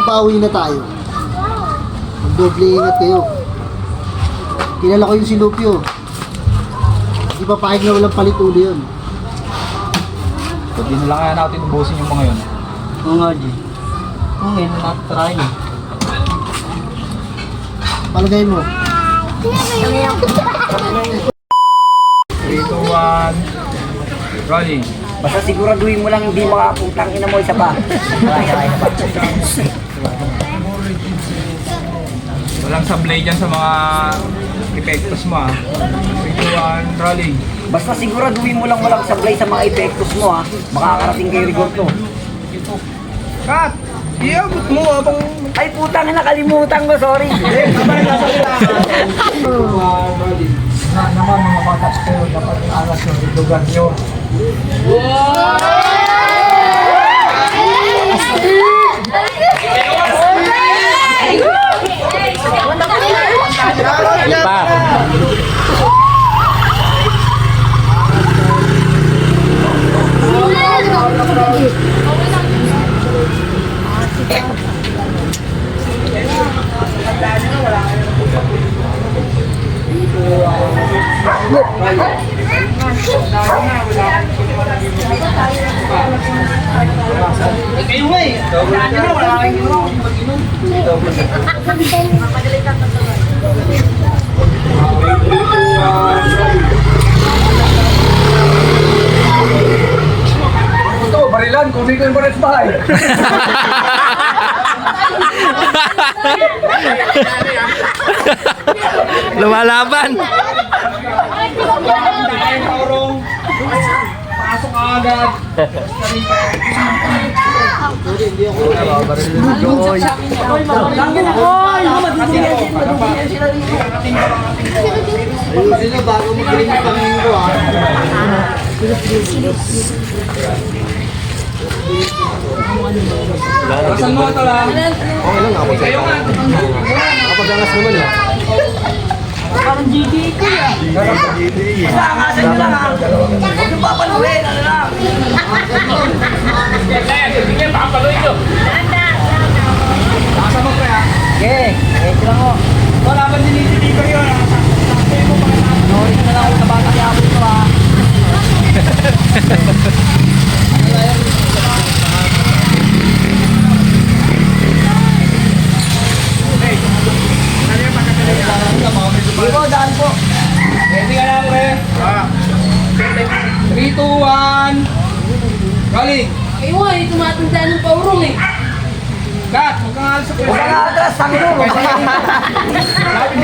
pauwi na tayo. Doble ingat kayo. Kilala ko yung si Lupio. Hindi papayag na walang palit uli yun. Pwede na lang kaya natin ubusin yung mga yun. Oo nga, G. Oo, ngayon na natin tarahin eh. Palagay mo. 3, 2, 1. Rolling. Basta siguraduhin mo lang hindi makaputang ina mo isa pa. Isa pa. Walang sablay dyan sa mga epektos mo ah. 3, 2, 1. Rolling. Basta siguraduhin mo lang walang sablay sa mga epektos mo ha. Makakarating kay Rigorto. Cut! Iabot mo abang... Ay putang ina, nakalimutan ko, sorry. Na naman mga bata pero dapat alas yung lugar nyo. Kayo nga eh. Wala kayong mag-inom. Ito, barilan, kunin ko yung baris bahay. Lumalaban. Pasok agad. Ayusin na bago magaling yung pangingin ko ha. Pasan mo ito lang. Okay lang ako. Kayo nga. Kapagangas naman eh. Angasan nyo lang ha. Huwag yung papaluin, ano lang. Pasan mo pre ha. Okay, medyo lang ho. Wala ba dinidiliver yun? Panorin na lang ako sa bata kaya ito ha. Hindi po, daan po. Ready ka na pre. 3, 2, 1. Rolling. Ay, wala, tumatanda ng paurong eh. Cut! Huwag kang alas sa pre. Huwag ka nga atras, tango. Lapit